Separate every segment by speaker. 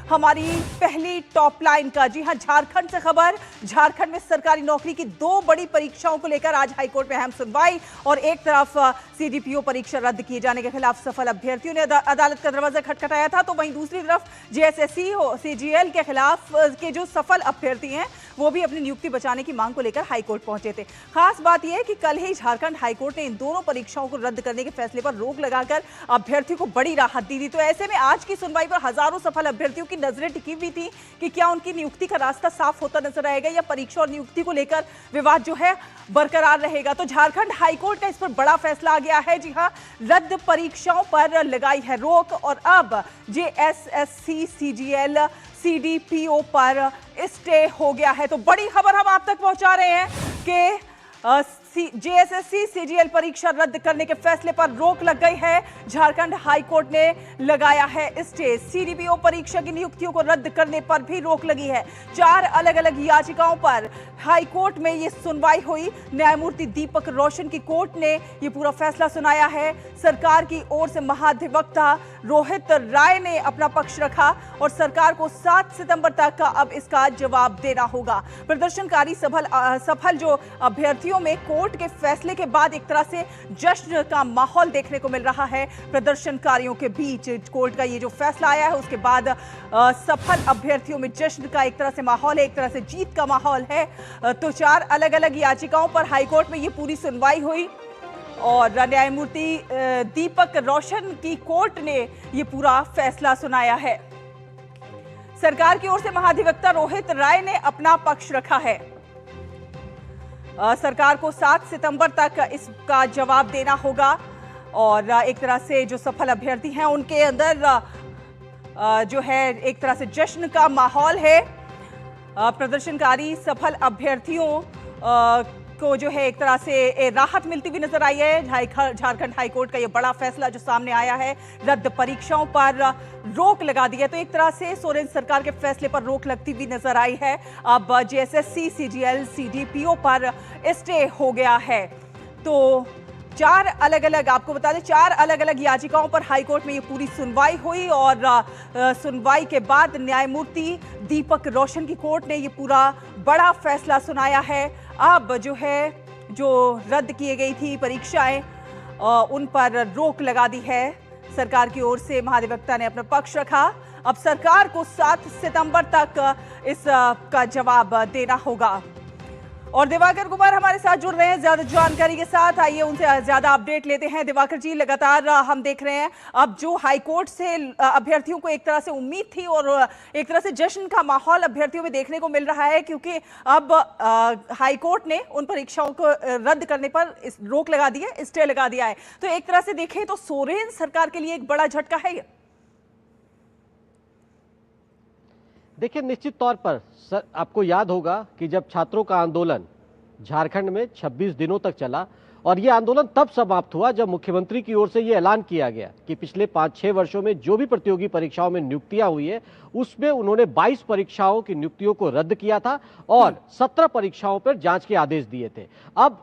Speaker 1: हमारी पहली top line का। जी हां, झारखंड से खबर। झारखंड में सरकारी नौकरी की दो बड़ी परीक्षाओं को लेकर आज हाईकोर्ट में अहम सुनवाई। और एक तरफ सीडीपीओ परीक्षा रद्द किए जाने के खिलाफ सफल अभ्यर्थियों ने अदालत का दरवाजा खटखटाया था, तो वहीं दूसरी तरफ जेएसएससी सीजीएल के खिलाफ के जो सफल अभ्यर्थी हैं वो भी अपनी नियुक्ति बचाने की मांग को लेकर हाईकोर्ट पहुंचे थे। खास बात यह है कि कल ही झारखंड हाईकोर्ट ने इन दोनों परीक्षाओं को रद्द करने के फैसले पर रोक लगाकर अभ्यर्थियों को बड़ी राहत दी थी। तो ऐसे में आज की सुनवाई पर हजारों सफल अभ्यर्थियों की नजरें टिकी हुई थी कि क्या उनकी नियुक्ति का रास्ता साफ होता नजर आएगा या परीक्षा और नियुक्ति को लेकर विवाद जो है बरकरार रहेगा। तो झारखंड हाईकोर्ट ने इस पर बड़ा फैसला आ गया है। जी हां, रद्द परीक्षाओं पर लगाई है रोक और अब जेएसएससी सीजीएल सीडीपीओ पर स्टे हो गया है। तो बड़ी खबर हम आप तक पहुंचा रहे हैं कि जेएसएससी सीजीएल परीक्षा रद्द करने के फैसले पर रोक लग गई है। झारखंड हाईकोर्ट ने लगाया है स्टे। सीडीपीओ परीक्षा की नियुक्तियों को रद्द करने पर भी रोक लगी है। 4 अलग अलग याचिकाओं पर हाईकोर्ट में ये सुनवाई हुई। न्यायमूर्ति दीपक रोशन की कोर्ट ने ये पूरा फैसला सुनाया है। सरकार की ओर से महाधिवक्ता रोहित राय ने अपना पक्ष रखा और सरकार को 7 सितंबर तक अब इसका जवाब देना होगा। प्रदर्शनकारी सफल जो अभ्यर्थियों में कोर्ट के फैसले के बाद एक तरह से जश्न का माहौल देखने को मिल रहा है। प्रदर्शनकारियों के बीच कोर्ट का ये जो फैसला आया है उसके बाद सफल अभ्यर्थियों में जश्न का एक तरह से माहौल है, एक तरह से जीत का माहौल है। तो 4 अलग अलग याचिकाओं पर हाईकोर्ट में ये पूरी सुनवाई हुई और न्यायमूर्ति दीपक रोशन की कोर्ट ने ये पूरा फैसला सुनाया है। सरकार की ओर से महाधिवक्ता रोहित राय ने अपना पक्ष रखा है। सरकार को 7 सितंबर तक इसका जवाब देना होगा और एक तरह से जो सफल अभ्यर्थी हैं उनके अंदर जो है एक तरह से जश्न का माहौल है। प्रदर्शनकारी सफल अभ्यर्थियों को जो है एक तरह से राहत मिलती हुई नजर आई है। झारखंड हाईकोर्ट का ये बड़ा फैसला जो सामने आया है, रद्द परीक्षाओं पर रोक लगा दी है। तो एक तरह से सोरेन सरकार के फैसले पर रोक लगती हुई नजर आई है। अब जेएसएससी सीजीएल सीडीपीओ पर स्टे हो गया है। तो 4 अलग अलग, आपको बता दें, 4 अलग अलग याचिकाओं पर हाईकोर्ट में ये पूरी सुनवाई हुई और सुनवाई के बाद न्यायमूर्ति दीपक रोशन की कोर्ट ने ये पूरा बड़ा फैसला सुनाया है। अब जो है जो रद्द की गई थी परीक्षाएं उन पर रोक लगा दी है। सरकार की ओर से महाधिवक्ता ने अपना पक्ष रखा। अब सरकार को 7 सितंबर तक इसका जवाब देना होगा। और दिवाकर कुमार हमारे साथ जुड़ रहे हैं ज्यादा जानकारी के साथ। आइए उनसे ज्यादा अपडेट लेते हैं। दिवाकर जी, लगातार हम देख रहे हैं अब जो हाईकोर्ट से अभ्यर्थियों को एक तरह से उम्मीद थी और एक तरह से जश्न का माहौल अभ्यर्थियों में देखने को मिल रहा है, क्योंकि अब हाईकोर्ट ने उन परीक्षाओं को रद्द करने पर रोक लगा दी है, स्टे लगा दिया है। तो एक तरह से देखें तो सोरेन सरकार के लिए एक बड़ा झटका है ये।
Speaker 2: देखिए, निश्चित तौर पर सर, आपको याद होगा कि जब छात्रों का आंदोलन झारखंड में 26 दिनों तक चला और ये आंदोलन तब समाप्त हुआ जब मुख्यमंत्री की ओर से ये ऐलान किया गया कि पिछले 5-6 वर्षों में जो भी प्रतियोगी परीक्षाओं में नियुक्तियां हुई है उसमें उन्होंने 22 परीक्षाओं की नियुक्तियों को रद्द किया था और 17 परीक्षाओं पर जांच के आदेश दिए थे। अब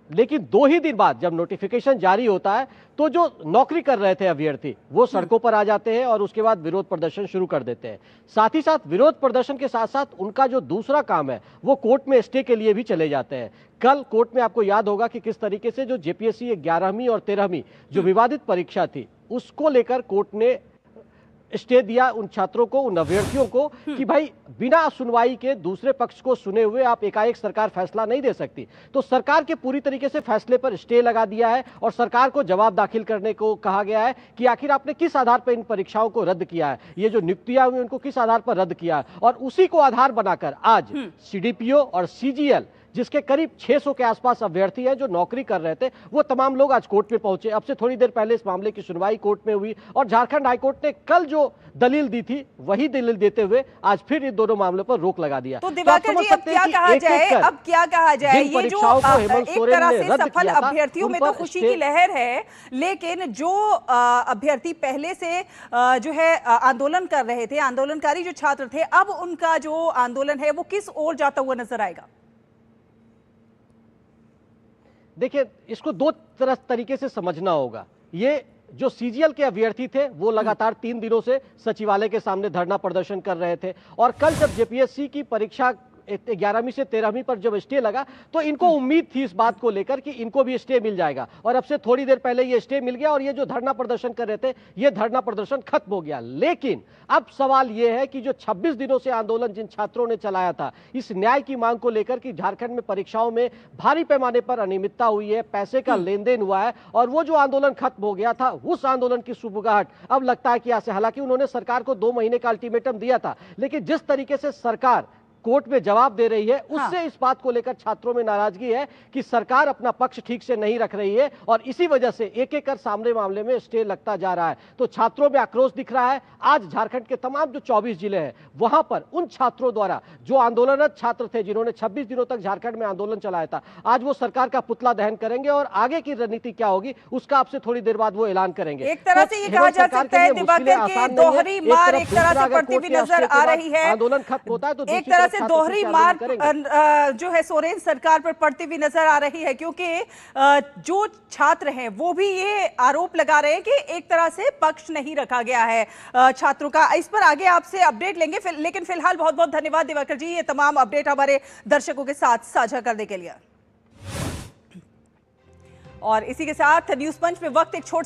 Speaker 2: लेकिन 2 ही दिन बाद जब नोटिफिकेशन जारी होता है तो जो नौकरी कर रहे थे अभ्यर्थी वो सड़कों पर आ जाते हैं और उसके बाद विरोध प्रदर्शन शुरू कर देते हैं। साथ ही साथ विरोध प्रदर्शन के साथ साथ उनका जो दूसरा काम है वो कोर्ट में स्टे के लिए भी चले जाते हैं। कल कोर्ट में आपको याद होगा कि किस तरीके से जो जेपीएससी 11वीं और 13वीं जो विवादित परीक्षा थी उसको लेकर कोर्ट ने स्टे दिया उन छात्रों को, उन अभ्यर्थियों को कि भाई बिना सुनवाई के दूसरे पक्ष को सुने हुए आप एकाएक सरकार फैसला नहीं दे सकती। तो सरकार के पूरी तरीके से फैसले पर स्टे लगा दिया है और सरकार को जवाब दाखिल करने को कहा गया है कि आखिर आपने किस आधार पर इन परीक्षाओं को रद्द किया है, ये जो नियुक्तियां हुई उनको किस आधार पर रद्द किया है। और उसी को आधार बनाकर आज सीडीपीओ और सीजीएल जिसके करीब 600 के आसपास अभ्यर्थी हैं जो नौकरी कर रहे थे, वो तमाम लोग आज कोर्ट में पहुंचे। अब से थोड़ी देर पहले इस मामले की सुनवाई कोर्ट में हुई और झारखंड हाईकोर्ट ने कल जो दलील दी थी वही दलील देते हुए आज फिर इन दोनों मामलों पर रोक लगा दिया।
Speaker 1: तो दिवाकर जी, अब क्या कहा जाए, अब क्या कहा जाए? ये जो एक तरह से सफल अभ्यर्थियों में तो खुशी की लहर है, लेकिन जो अभ्यर्थी पहले से जो है आंदोलन कर रहे थे, आंदोलनकारी जो छात्र थे, अब उनका जो आंदोलन है वो किस ओर जाता हुआ नजर आएगा?
Speaker 2: देखिए, इसको 2 तरीके से समझना होगा। ये जो सीजीएल के अभ्यर्थी थे वो लगातार 3 दिनों से सचिवालय के सामने धरना प्रदर्शन कर रहे थे। और कल जब जेपीएससी की परीक्षा 11वीं से 13वीं पर जब स्टे लगा तो इनको उम्मीद थी इस बात को लेकर कि इनको भी स्टे मिल जाएगा, और अब से थोड़ी देर पहले ये स्टे मिल गया और ये जो धरना प्रदर्शन कर रहे थे ये धरना प्रदर्शन खत्म हो गया। लेकिन अब सवाल ये है कि जो 26 दिनों से आंदोलन जिन छात्रों ने चलाया था इस न्याय की मांग को लेकर कि झारखंड में परीक्षाओं में भारी पैमाने पर अनियमितता हुई है, पैसे का लेन देन हुआ है, और वो जो आंदोलन खत्म हो गया था उस आंदोलन की सुबुगाहट अब लगता है कि यहाँ से, हालांकि उन्होंने सरकार को 2 महीने का अल्टीमेटम दिया था, लेकिन जिस तरीके से सरकार कोर्ट में जवाब दे रही है उससे इस बात को लेकर छात्रों में नाराजगी है कि सरकार अपना पक्ष ठीक से नहीं रख रही है, और इसी वजह से एक एक कर सामने मामले में स्टे लगता जा रहा है। तो छात्रों में आक्रोश दिख रहा है। आज झारखंड के तमाम जो 24 जिले हैं वहां पर उन छात्रों द्वारा जो आंदोलनरत छात्र थे जिन्होंने 26 दिनों तक झारखंड में आंदोलन चलाया था, आज वो सरकार का पुतला दहन करेंगे और आगे की रणनीति क्या होगी उसका आपसे थोड़ी देर बाद वो ऐलान करेंगे।
Speaker 1: एक तरह से ये कहा जा सकता है दिवाकर के दोहरी मार एक तरह से पड़ती हुई नजर आ रही है।
Speaker 2: आंदोलन खत्म होता है तो
Speaker 1: एक तरह से दोहरी मार जो है सोरेन सरकार पर पड़ती हुई नजर आ रही है, क्योंकि जो छात्र हैं वो भी ये आरोप लगा रहे हैं कि एक तरह से पक्ष नहीं रखा गया है छात्रों का। इस पर आगे आपसे अपडेट लेंगे, लेकिन फिलहाल बहुत बहुत धन्यवाद दिवाकर जी ये तमाम अपडेट हमारे दर्शकों के साथ साझा करने के लिए। और इसी के साथ न्यूज पंच में वक्त एक छोटे